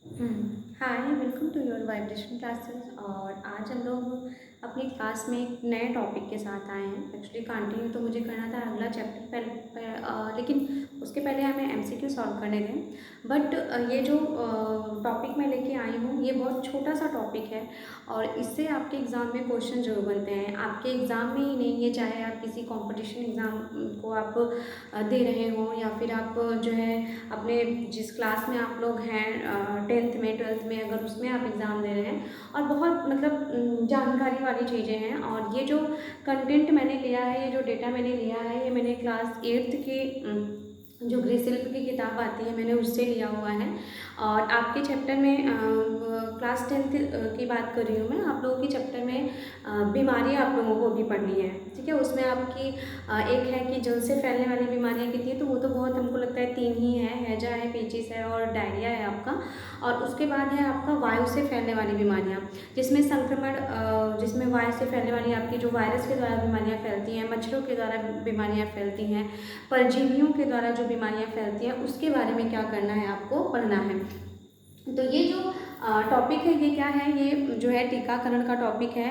Hi, welcome to your vibration classes. और आज हम लोग अपनी क्लास में एक नए टॉपिक के साथ आए हैं। एक्चुअली कंटिन्यू तो मुझे करना था अगला चैप्टर लेकिन उसके पहले हमें एमसीक्यू सॉल्व करने थे। बट ये जो टॉपिक मैं लेके आई हूँ ये बहुत छोटा सा टॉपिक है और इससे आपके एग्ज़ाम में क्वेश्चन जरूर बनते हैं। आपके एग्ज़ाम में ही नहीं, ये चाहे आप किसी कंपटीशन एग्ज़ाम को आप दे रहे हो या फिर आप जो है अपने जिस क्लास में आप लोग हैं, टेंथ में ट्वेल्थ में, अगर उसमें आप एग्ज़ाम दे रहे हैं और बहुत मतलब जानकारी वाली चीज़ें हैं। और ये जो कंटेंट मैंने लिया है, ये जो डेटा मैंने लिया है, ये मैंने क्लास एट्थ की जो गृहशिल्प की किताब आती है मैंने उससे लिया हुआ है। और आपके चैप्टर में क्लास टेंथ की बात कर रही हूँ मैं। आप लोगों के चैप्टर में बीमारियाँ आप लोगों को भी पढ़नी है, ठीक है। उसमें आपकी एक है कि जल से फैलने वाली बीमारियाँ कितनी है, तो वो तो बहुत हमको लगता है तीन ही है, हैजा है, पेचिस है और डायरिया है आपका। और उसके बाद है आपका वायु से फैलने वाली बीमारियाँ, जिसमें संक्रमण जिसमें वायु से फैलने वाली आपकी जो वायरस के द्वारा बीमारियाँ फैलती हैं, मच्छरों के द्वारा बीमारियाँ फैलती हैं, परजीवियों के द्वारा जो बीमारियाँ फैलती हैं, उसके बारे में क्या करना है, आपको पढ़ना है। तो ये जो टॉपिक है ये क्या है, ये जो है टीकाकरण का टॉपिक है।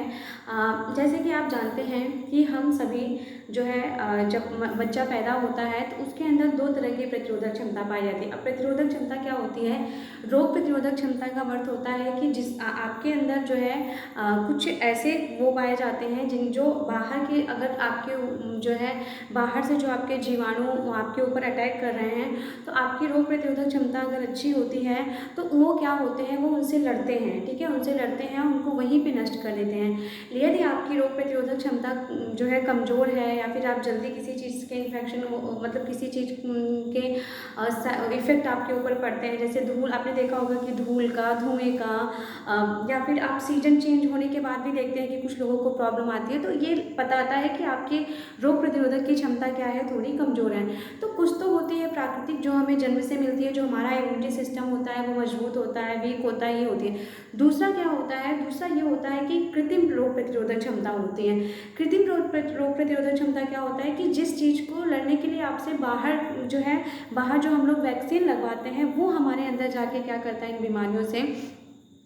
जैसे कि आप जानते हैं कि हम सभी जो है जब बच्चा पैदा होता है तो उसके अंदर दो तरह की प्रतिरोधक क्षमता पाई जाती है। अब प्रतिरोधक क्षमता क्या होती है? रोग प्रतिरोधक क्षमता का अर्थ होता है कि आपके अंदर जो है कुछ ऐसे वो पाए जाते हैं जिन जो बाहर के, अगर आपके जो है बाहर से जो आपके जीवाणु आपके ऊपर अटैक कर रहे हैं, तो आपकी रोग प्रतिरोधक क्षमता अगर अच्छी होती है तो वो क्या होते हैं, वो उनसे लड़ते हैं, ठीक है, उनसे लड़ते हैं, उनको वहीं पे नष्ट कर देते हैं। यदि आपकी रोग प्रतिरोधक क्षमता जो है कमज़ोर है या फिर आप जल्दी किसी चीज़ के इन्फेक्शन मतलब किसी चीज़ के इफेक्ट आपके ऊपर पड़ते हैं, जैसे धूल, आपने देखा होगा कि धूल का, धुएँ का, या फिर आप सीजन चेंज होने के बाद भी देखते हैं कि कुछ लोगों को प्रॉब्लम आती है, तो ये बताता है कि आपकी रोग प्रतिरोधक की क्षमता क्या है, थोड़ी कमज़ोर है। तो कुछ तो होती है प्राकृतिक जो हमें जन्म से मिलती है, जो हमारा इम्यूनिटी सिस्टम होता है वो मजबूत होता है, वीक होता है, ये होती है। दूसरा क्या होता है? दूसरा ये होता है कि कृत्रिम रोग प्रतिरोधक क्षमता होती है। कृत्रिम रोग प्रतिरोधक क्षमता क्या होता है कि जिस चीज़ को लड़ने के लिए आपसे बाहर जो है, बाहर जो हम लोग वैक्सीन लगवाते हैं, वो हमारे अंदर जाके क्या करता है, इन बीमारियों से,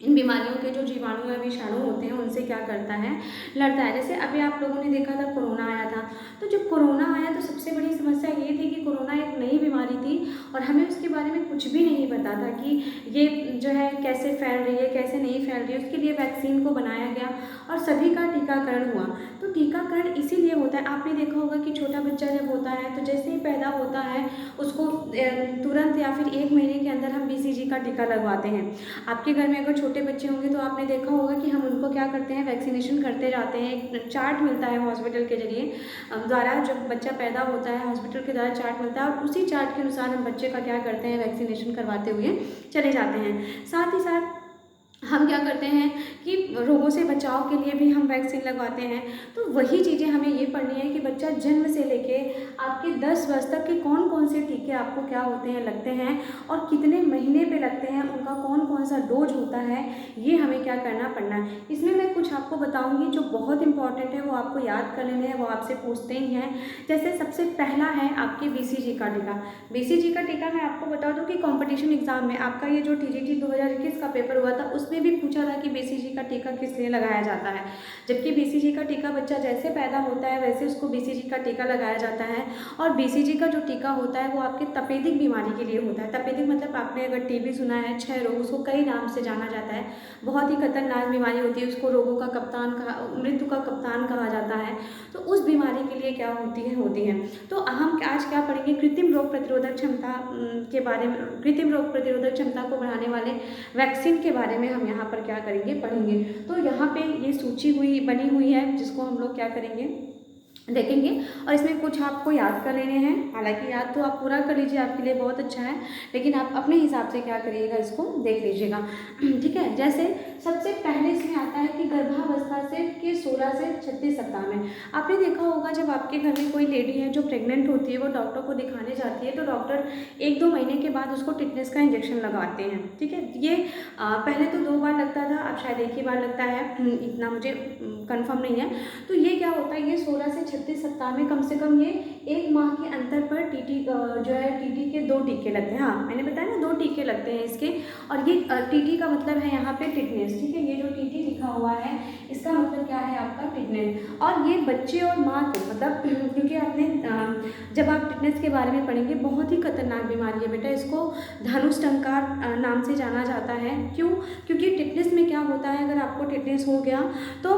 इन बीमारियों के जो जीवाणु या विषाणु होते हैं उनसे क्या करता है, लड़ता है। जैसे अभी आप लोगों ने देखा था कोरोना आया था, तो जब कोरोना आया तो सबसे बड़ी समस्या ये थी कि कोरोना एक नई बीमारी थी और हमें उसके बारे में कुछ भी नहीं पता था कि ये जो है कैसे फैल रही है, कैसे नहीं फैल रही है। उसके लिए वैक्सीन को बनाया गया और सभी का टीकाकरण हुआ। तो टीकाकरण इसीलिए होता है, आपने देखा होगा कि छोटा बच्चा जब होता है तो जैसे ही पैदा होता है उसको तुरंत या फिर 1 महीने के अंदर हम बीसीजी का टीका लगवाते हैं। आपके घर में अगर छोटे बच्चे होंगे तो आपने देखा होगा कि हम उनको क्या करते हैं, वैक्सीनेशन करते जाते हैं। एक चार्ट मिलता है हॉस्पिटल के जरिए द्वारा, जब बच्चा पैदा होता है हॉस्पिटल के द्वारा चार्ट मिलता है और उसी चार्ट के अनुसार हम बच्चे का क्या करते हैं, वैक्सीनेशन करवाते हुए चले जाते हैं। साथ ही साथ हम क्या करते हैं कि रोगों से बचाव के लिए भी हम वैक्सीन लगवाते हैं। तो वही चीज़ें हमें ये पढ़नी है कि बच्चा जन्म से लेके आपके 10 वर्ष तक के कौन कौन से टीके आपको क्या होते हैं, लगते हैं, और कितने महीने पे लगते हैं, उनका कौन कौन सा डोज होता है, ये हमें क्या करना पड़ना है। इसमें मैं कुछ आपको बताऊँगी जो बहुत इंपॉर्टेंट है, वो आपको याद कर लेने हैं, वो आपसे पूछते ही हैं। जैसे सबसे पहला है आपके बीसीजी का टीका। बीसीजी का टीका मैं आपको बता दूँ कि कॉम्पिटिशन एग्जाम में आपका ये जो टीजीटी 2021 का पेपर हुआ था उसमें भी पूछा था कि बीसीजी का टीका किस लिए लगाया जाता है। जबकि बीसीजी का टीका बच्चा जैसे पैदा होता है वैसे उसको बीसीजी का टीका लगाया जाता है। और बीसीजी का जो टीका होता है वो आपके तपेदिक बीमारी के लिए होता है। तपेदिक मतलब आपने अगर टीबी सुना है, क्षय रोग, उसको कई नाम से जाना जाता है, बहुत ही खतरनाक बीमारी होती है, उसको रोगों का कप्तान कहा, मृत्यु का कप्तान कहा जाता है। तो उस बीमारी के लिए क्या होती है। तो हम आज क्या पढ़ेंगे, कृत्रिम रोग प्रतिरोधक क्षमता के बारे में, कृत्रिम रोग प्रतिरोधक क्षमता को बढ़ाने वाले वैक्सीन के बारे में हम यहाँ पर क्या करेंगे, पढ़ेंगे। तो यहाँ पे ये सूची बनी हुई है जिसको हम लोग क्या करेंगे, देखेंगे। और इसमें कुछ आपको याद कर लेने हैं, हालांकि याद तो आप पूरा कर लीजिए, आपके लिए बहुत अच्छा है, लेकिन आप अपने हिसाब से क्या करिएगा, इसको देख लीजिएगा, ठीक है। जैसे सबसे पहले इसमें आता है कि गर्भावस्था से के 16 से 36 सप्ताह में, आपने देखा होगा जब आपके घर में कोई लेडी है जो प्रेग्नेंट होती है, वो डॉक्टर को दिखाने जाती है तो डॉक्टर 1-2 महीने के बाद उसको टिटनेस का इंजेक्शन लगाते हैं, ठीक है। ये पहले तो 2 बार लगता था, अब शायद एक ही बार लगता है, इतना मुझे कंफर्म नहीं है। तो ये क्या होता है, ये 16 से 36 सप्ताह में कम से कम ये 1 माह के अंतर पर टीटी जो है टीटी के 2 टीके लगते हैं। हाँ, मैंने बताया ना 2 टीके लगते हैं इसके। और ये टीटी का मतलब है यहाँ पे टिटनेस, ठीक है। ये जो टीटी लिखा हुआ है इसका मतलब क्या है आपका टिटनेस। और ये बच्चे और माँ को मतलब, क्योंकि आपने जब आप टिटनेस के बारे में पढ़ेंगे, बहुत ही खतरनाक बीमारी है बेटा। इसको धनुष-टंकार नाम से जाना जाता है। क्यों? क्योंकि टिटनेस में क्या होता है, अगर आपको टिटनेस हो गया तो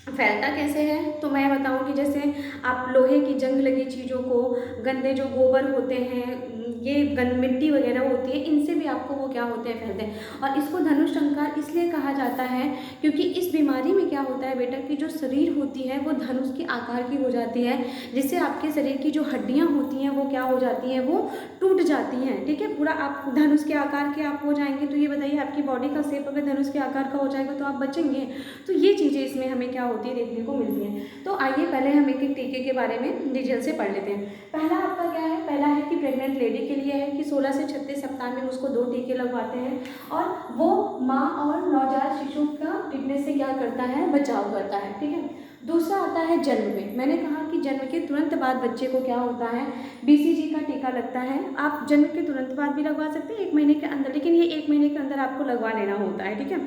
फैलता कैसे है, तो मैं बताऊं कि जैसे आप लोहे की जंग लगी चीज़ों को, गंदे जो गोबर होते हैं, ये मिट्टी वगैरह होती है, इनसे भी आपको वो क्या होते हैं, फैलते हैं। और इसको धनुष टंकार इसलिए कहा जाता है क्योंकि इस बीमारी में क्या होता है बेटा कि जो शरीर होती है वो धनुष के आकार की हो जाती है, जिससे आपके शरीर की जो हड्डियाँ होती हैं वो क्या हो जाती हैं, वो टूट जाती हैं, ठीक है। पूरा आप धनुष के आकार के आप हो जाएंगे, तो ये बताइए आपकी बॉडी का शेप अगर धनुष के आकार का हो जाएगा तो आप बचेंगे। तो ये चीज़ें इसमें हमें क्या होती है, देखने को मिलती हैं। तो आइए पहले हम एक एक टीके के बारे में डिटेल से पढ़ लेते हैं। पहला आपका क्या है, पहला है कि प्रेग्नेंट लेडी के लिए है कि 16 से 36 सप्ताह में उसको 2 टीके लगवाते हैं, और वो माँ और नवजात शिशु का टिटनेस से क्या करता है, बचाव करता है, ठीक है। दूसरा आता है जन्म में। मैंने कहा कि जन्म के तुरंत बाद बच्चे को क्या होता है, BCG का टीका लगता है। आप जन्म के तुरंत बाद भी लगवा सकते हैं, 1 महीने के अंदर, लेकिन ये 1 महीने के अंदर आपको लगवा लेना होता है, ठीक है।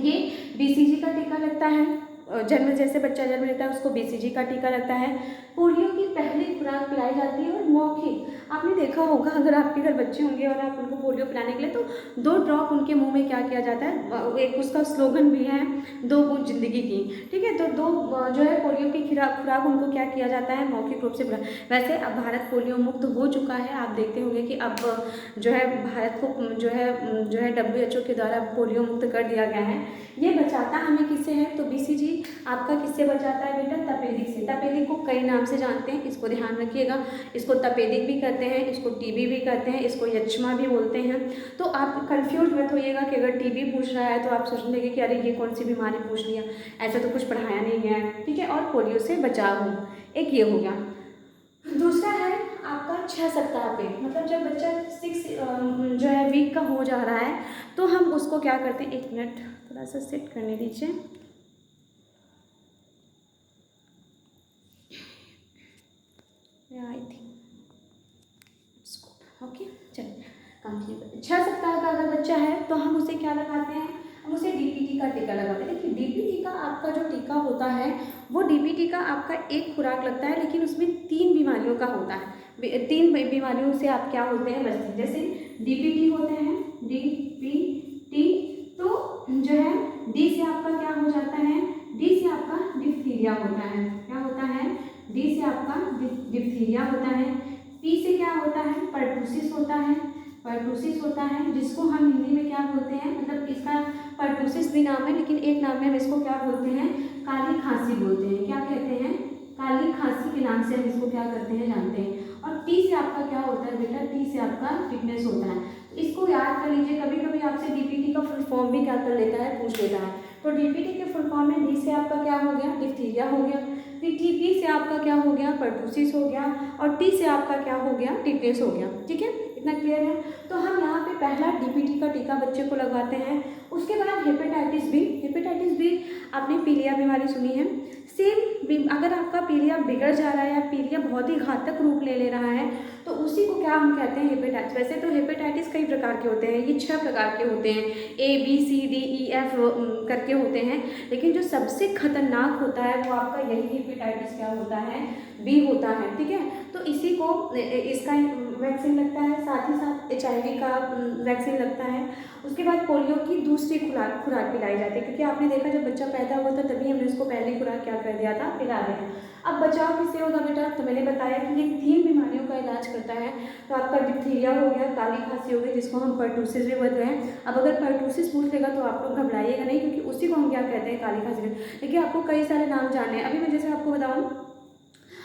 ये BCG का टीका लगता है, जन्म जैसे बच्चा जन्म लेता है उसको BCG का टीका लगता है। पोलियो की पहली खुराक पिलाई जाती है, और मौखिक, आपने देखा होगा अगर आपके घर बच्चे होंगे और आप उनको पोलियो पिलाने के लिए तो 2 ड्रॉप उनके मुंह में क्या किया जाता है, एक उसका स्लोगन भी है, 2 बूंद जिंदगी की, ठीक है। तो 2 जो है पोलियो की खुराक उनको क्या किया जाता है, मौखिक रूप से वैसे अब भारत पोलियो मुक्त हो चुका है। आप देखते होंगे कि अब जो है भारत को जो है WHO के द्वारा पोलियो मुक्त कर दिया गया है। ये बचाता हमें किससे है, तो BCG आपका किससे बचाता है बेटा, तपेदिक से। तपेदिक को कई नाम से जानते हैं, इसको ध्यान रखिएगा। इसको तपेदिक भी कहते हैं, इसको TB भी कहते हैं, इसको यक्ष्मा भी बोलते हैं। तो आप कंफ्यूज मत होइएगा कि अगर TB पूछ रहा है तो आप सोचने लगे कि अरे ये कौन सी बीमारी पूछ लिया, ऐसा तो कुछ पढ़ाया नहीं गया है, ठीक है। और पोलियो से बचाव हो, एक ये हो गया। दूसरा है आपका 6 सप्ताह पे, मतलब जब बच्चा 6 जो है वीक का हो जा रहा है तो हम उसको क्या करते हैं, 1 मिनट थोड़ा सा सेट करने दीजिए। आई थिंक ओके, चलिए कंटिन्यू। 6 सप्ताह का अगर बच्चा है तो हम उसे क्या लगाते हैं, हम उसे DPT का टीका लगाते हैं। देखिए DPT का आपका जो टीका होता है वो DPT का आपका एक खुराक लगता है, लेकिन उसमें 3 बीमारियों का होता है। 3 बीमारियों से आप क्या होते हैं, बचते हैं। जैसे DPT होते हैं, DPT, तो जो है D से आपका क्या हो जाता है, D से आपका डिप्थीरिया होता है, क्या होता है, D से आपका डिप्थीरिया होता है। P से क्या होता है, पर्टूसिस होता है, पर्टूसिस होता है, जिसको हम हिंदी में क्या बोलते हैं, मतलब इसका पर्टूसिस भी नाम है, लेकिन एक नाम में हम इसको क्या बोलते हैं, काली खांसी बोलते हैं। क्या कहते हैं, काली खांसी के नाम से हम इसको क्या करते हैं, जानते हैं। और T से आपका क्या होता है बेटा, T से आपका टिटनेस होता है। इसको याद कर लीजिए, कभी कभी आपसे DPT का फुल फॉर्म भी क्या कर लेता है, पूछ लेता है। तो DPT के फुल फॉर्म में D से आपका क्या हो गया, डिप्थीरिया हो गया। TP से आपका क्या हो गया, पर्टूसिस हो गया। और T से आपका क्या हो गया, टिटनेस हो गया, ठीक है। इतना क्लियर है। तो हम यहाँ पे पहला DPT का टीका बच्चे को लगवाते हैं। उसके बाद हेपेटाइटिस बी, आपने पीलिया बीमारी सुनी है, सेम। अगर आपका पीलिया बिगड़ जा रहा है या पीलिया बहुत ही घातक रूप ले रहा है तो उसी को क्या हम कहते हैं, हेपेटाइटिस। वैसे तो हेपेटाइटिस कई प्रकार के होते हैं, ये 6 प्रकार के होते हैं, ABCDEF करके होते हैं, लेकिन जो सबसे खतरनाक होता है वो आपका यही हेपेटाइटिस क्या होता है, B होता है, ठीक है। तो इसी को इसका वैक्सीन लगता है, साथ ही साथ HIV का वैक्सीन लगता है। उसके बाद पोलियो की दूसरी खुराक पिलाई जाती है, क्योंकि आपने देखा जब बच्चा पैदा हुआ था तभी हमने उसको पहली खुराक क्या कर दिया था, पिला दिया। अब बचाव किससे होगा बेटा, तो मैंने बताया कि ये 3 बीमारियों का इलाज करता है। तो आपका डिप्थीरिया हो गया, काली खांसी हो गई, जिसको हम पर्टूसिस भी बोलते हैं। अब अगर पर्टूसिस पूछ लेगा तो आप लोग घबराइएगा नहीं, क्योंकि उसी को हम क्या कहते हैं, काली खांसी। देखिए आपको कई सारे नाम जानने हैं। अभी मैं जैसे आपको बताऊँ,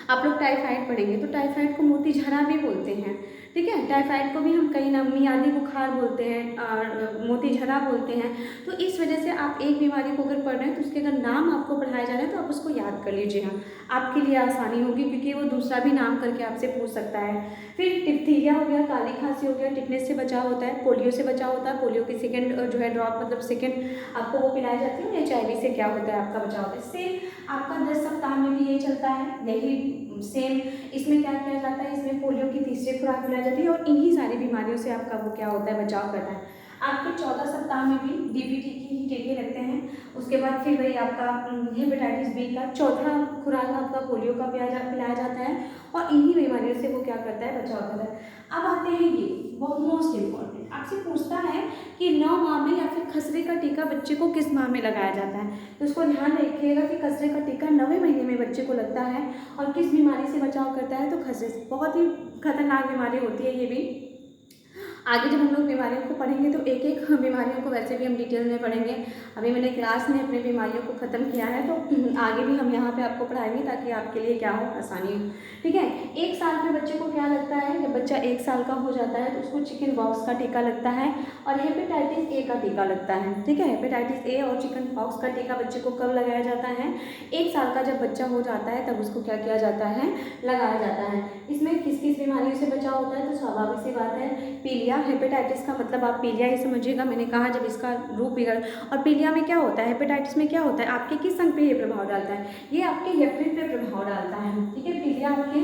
आप लोग टाइफाइड पढ़ेंगे तो टाइफाइड को मोती झरा भी बोलते हैं, ठीक है। टाइफाइड को भी हम कई नाम मियादी बुखार बोलते हैं और मोतीझरा बोलते हैं। तो इस वजह से आप एक बीमारी को अगर पढ़ रहे हैं तो उसके अगर नाम आपको पढ़ाए जा रहे हैं तो आप उसको याद कर लीजिएगा, आपके लिए आसानी होगी, क्योंकि वो दूसरा भी नाम करके आपसे पूछ सकता है। फिर डिप्थीरिया हो गया, काली खांसी हो गया, टिटनेस से बचाव होता है, पोलियो से बचाव होता है। पोलियो की सेकेंड जो है ड्रॉप मतलब सेकेंड आपको वो पिलाई जाती है। HIV से क्या होता है, आपका बचाव होता है। सेम आपका 10 सप्ताह में भी यही चलता है, यही सेम इसमें क्या किया जाता है, इसमें पोलियो की तीसरी खुराक पिलाई जाती है और इन्हीं सारी बीमारियों से आपका वो क्या होता है, बचाव करता है। आपके 14 सप्ताह में भी DPT की ही टीके लगते हैं। उसके बाद फिर वही आपका हेपेटाइटिस बी का चौथा खुराक आपका पोलियो का पिलाया जाता है और इन्हीं बीमारियों से वो क्या करता है, बचाव करता है। अब आते हैं ये बहुत मोस्ट इम्पॉर्टेंट, आपसे पूछता है कि 9 माह में या फिर खसरे का टीका बच्चे को किस माह में लगाया जाता है। तो उसको ध्यान रखिएगा कि खसरे का टीका 9वें महीने में बच्चे को लगता है और किस बीमारी से बचाव करता है, तो खसरे से। बहुत ही खतरनाक बीमारी होती है ये भी। आगे जब हम लोग बीमारियों को पढ़ेंगे तो एक एक बीमारियों को वैसे भी हम डिटेल में पढ़ेंगे। अभी मैंने क्लास में अपनी बीमारियों को ख़त्म किया है, तो आगे भी हम यहाँ पे आपको पढ़ाएंगे ताकि आपके लिए क्या हो, आसानी हो। ठीक है। 1 साल में बच्चे को क्या लगता है, जब बच्चा 1 साल का हो जाता है तो उसको चिकन पॉक्स का टीका लगता है और हेपेटाइटिस ए का टीका लगता है। ठीक है। हेपेटाइटिस ए और चिकन पॉक्स का टीका बच्चे को कब लगाया जाता है, 1 साल का जब बच्चा हो जाता है तब उसको क्या किया जाता है, लगाया जाता है। इसमें किस किस बीमारियों से बचाव होता है, तो स्वाभाविक सी बात है, पीलिया। हेपेटाइटिस का मतलब आप पीलिया ही समझिएगा, मैंने कहा जब इसका रूप बिगड़। और पीलिया में क्या होता है, हेपेटाइटिस में क्या होता है, आपके किस अंग पे ये प्रभाव डालता है, ये आपके यकृत पे प्रभाव डालता है। ठीक है। पीलिया आपके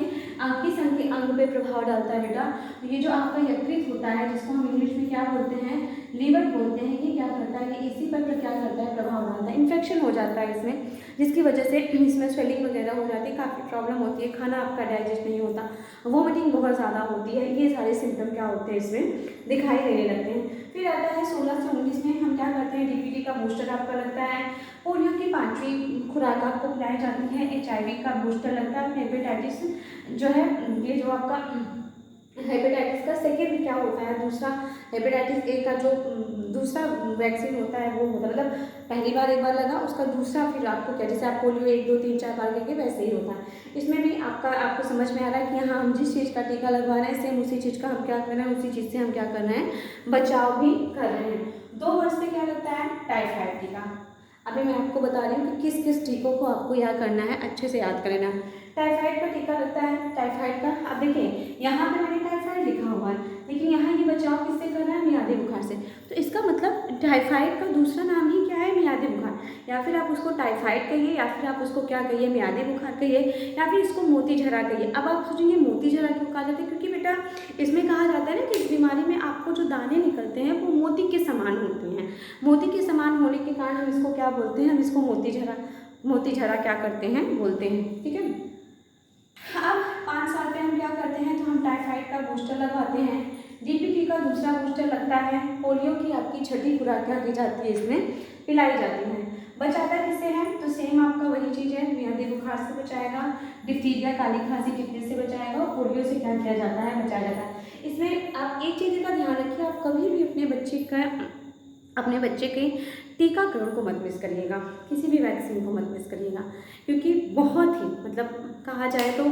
किस अंग के अंग पे प्रभाव डालता है बेटा, तो ये जो आपका यकृत होता है जिसको हम इंग्लिश में क्या बोलते हैं, लीवर बोलते हैं, ये क्या करता है, ये इसी पर क्या करता है, प्रभाव डालता है। इन्फेक्शन हो जाता है इसमें, जिसकी वजह से इसमें स्वेलिंग वगैरह हो जाती है, काफ़ी प्रॉब्लम होती है, खाना आपका डाइजेस्ट नहीं होता, वोमिटिंग बहुत ज़्यादा होती है। ये सारे सिम्टम क्या होते हैं, इसमें दिखाई देने लगते हैं। फिर आता है 16 से 19 में हम क्या करते हैं, DPT का बूस्टर आपका लगता है, पोलियो की 5वीं खुराक आपको पिलाई जाती है, HIV का बूस्टर लगता है, हेपेटाइटिस जो है, ये जो आपका हेपेटाइटिस का सेकेंड क्या होता है, दूसरा हेपेटाइटिस ए का जो दूसरा वैक्सीन होता है वो होता है, मतलब पहली बार एक बार लगा, उसका दूसरा फिर आपको क्या, जैसे आप पोलियो 1 2 3 4 बार करके वैसे ही होता है। इसमें भी आपको समझ में आ रहा है कि हाँ, हम जिस चीज़ का टीका लगवा रहे हैं सेम उसी चीज़ का हम क्या कर रहे हैं, उसी चीज़ से हम क्या कर रहे हैं, बचाव भी कर रहे हैं। 2 वर्ष में क्या लगता है, टाइफाइड टीका। अभी मैं आपको बता रही हूँ कि किस किस टीकों को आपको याद करना है, अच्छे से याद करना है। टाइफाइड का टीका लगता है, टाइफाइड का। अब देखिए यहाँ पे मैंने टाइफाइड लिखा हुआ है, लेकिन यहाँ ये बचाव किससे कर रहा है, मियादी बुखार से। तो इसका मतलब टाइफाइड का दूसरा नाम ही क्या है, मियादी बुखार। या फिर आप उसको टाइफाइड कहिए, या फिर आप उसको क्या कहिए, मियादी बुखार कहिए, या फिर इसको मोतीझरा कहिए। अब आप सोचेंगे मोतीझरा क्यों कहा जाता है, क्योंकि बेटा इसमें कहा जाता है ना कि इस बीमारी में आपको जो दाने निकलते हैं वो मोती के समान होते हैं। मोती के समान होने के कारण हम इसको क्या बोलते हैं, हम इसको मोतीझरा क्या करते हैं, बोलते हैं। ठीक है। अब 5 साल पे हम क्या करते हैं, तो हम टाइफाइड का बूस्टर लगवाते हैं, DPT का दूसरा बूस्टर लगता है, पोलियो की आपकी 6ठी खुराक क्या की जाती है, इसमें पिलाई जाती है। बचाता किससे है, तो सेम आपका वही चीज़ है, मियादी बुखार से बचाएगा, डिप्थीरिया काली खांसी टिटनेस से बचाएगा और पोलियो से क्या किया जाता है, बचाया जाता है। इसमें आप एक चीज़ का ध्यान रखिए, आप कभी भी अपने बच्चे के टीकाकरण को मत मिस करिएगा, किसी भी वैक्सीन को मत मिस करिएगा, क्योंकि बहुत ही मतलब कहा जाए तो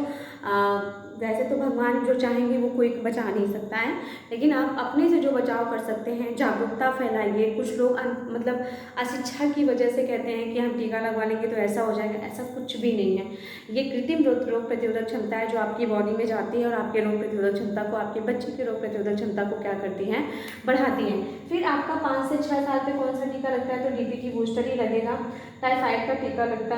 वैसे तो भगवान जो चाहेंगे वो कोई बचा नहीं सकता है, लेकिन आप अपने से जो बचाव कर सकते हैं, जागरूकता फैलाइए। कुछ लोग मतलब अशिक्षा की वजह से कहते हैं कि हम टीका लगवा लेंगे तो ऐसा हो जाएगा, ऐसा कुछ भी नहीं है। ये कृत्रिम रोग प्रतिरोधक क्षमता है जो आपकी बॉडी में जाती है और आपके रोग प्रतिरोधक क्षमता को, आपके बच्चे की रोग प्रतिरोधक क्षमता को क्या करती हैं, बढ़ाती हैं। फिर आपका 5 से 6 साल पे कौन सा टीका लगता है, तो DPT बूस्टर ही लगेगा। टाइफाइड का टीका लगता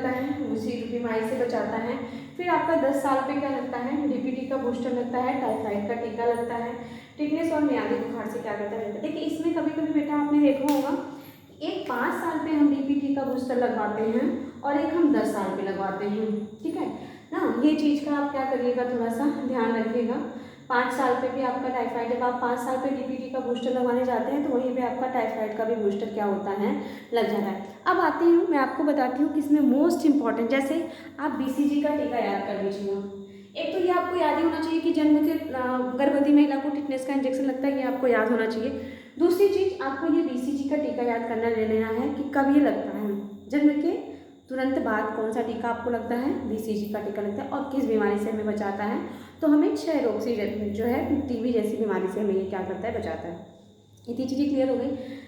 है, उसी बीमारी से बचाता है। फिर आपका 10 साल पे क्या लगता है, DPT का बूस्टर लगता है, टाइफाइड का टीका लगता है, टिटनेस और मियादी बुखार से क्या करता है। देखिए इसमें कभी कभी बेटा आपने देखा होगा, एक 5 साल पे हम DPT का बूस्टर लगवाते हैं और एक हम 10 साल पे लगवाते हैं। ठीक है ना, ये चीज़ का आप क्या करिएगा, थोड़ा सा ध्यान रखिएगा। 5 साल पे भी आपका टाइफाइड, जब आप 5 साल पे DPT का बूस्टर लगवाने जाते हैं तो वहीं पे आपका टाइफाइड का भी बूस्टर क्या होता है, लग जाता है। अब आती हूँ, मैं आपको बताती हूँ कि इसमें मोस्ट इंपॉर्टेंट, जैसे आप BCG का टीका याद कर लीजिएगा। एक तो ये आपको याद ही होना चाहिए कि जन्म के गर्भवती महिला को टिटनेस का इंजेक्शन लगता है, ये आपको याद होना चाहिए। दूसरी चीज़, आपको ये BCG का टीका याद करना ले लेना है कि कब ये लगता है, जन्म के तुरंत बाद कौन सा टीका आपको लगता है, BCG का टीका लगता है और किस बीमारी से हमें बचाता है, तो हमें क्षय रोग से जो है टीबी जैसी बीमारी से हमें ये क्या करता है, बचाता है। इतनी चीज़ें क्लियर हो गई।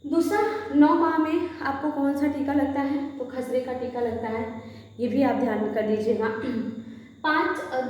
दूसरा, 9 माह में आपको कौन सा टीका लगता है, तो खसरे का टीका लगता है, ये भी आप ध्यान कर दीजिएगा।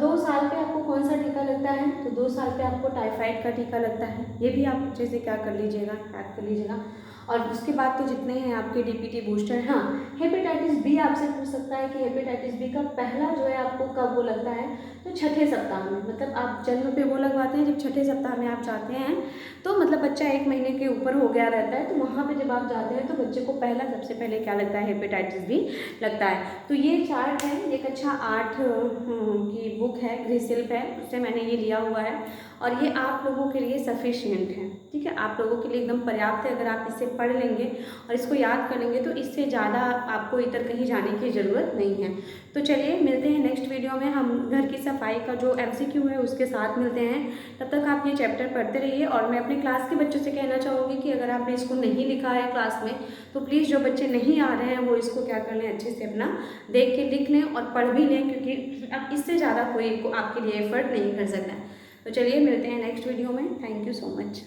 2 साल पे आपको कौन सा टीका लगता है, तो 2 साल पे आपको टाइफाइड का टीका लगता है, ये भी आप अच्छे से क्या कर लीजिएगा, याद कर लीजिएगा। और उसके बाद तो जितने हैं आपके डीपीटी बूस्टर। हाँ, हेपेटाइटिस बी आपसे पूछ सकता है कि हेपेटाइटिस बी का पहला जो है आपको कब वो लगता है, तो छठे सप्ताह में, मतलब आप जन्म पे वो लगवाते हैं, जब छठे सप्ताह में आप जाते हैं तो मतलब बच्चा 1 महीने के ऊपर हो गया रहता है, तो वहाँ पे जब आप जाते हैं तो बच्चे को पहला सबसे पहले क्या लगता है, हेपेटाइटिस बी लगता है। तो ये चार्ट है, एक अच्छा 8 की बुक है, ग्रिसिल्प है, उससे मैंने ये लिया हुआ है और ये आप लोगों के लिए सफिशिएंट है, ठीक है, आप लोगों के लिए एकदम पर्याप्त है। अगर आप इसे पढ़ लेंगे और इसको याद कर लेंगे तो इससे ज़्यादा आपको इधर कहीं जाने की ज़रूरत नहीं है। तो चलिए मिलते हैं नेक्स्ट वीडियो में, हम घर की सफाई का जो MCQ है उसके साथ मिलते हैं। तब तक आप ये चैप्टर पढ़ते रहिए। और मैं अपने क्लास के बच्चों से कहना चाहूँगी कि अगर आपने इसको नहीं लिखा है क्लास में, तो प्लीज़ जो बच्चे नहीं आ रहे हैं वो इसको क्या कर लें, अच्छे से अपना देख के लिख लें और पढ़ भी लें, क्योंकि अब इससे ज़्यादा कोई आपके लिए एफर्ट नहीं कर सकता है। तो चलिए मिलते हैं नेक्स्ट वीडियो में। Thank you so much.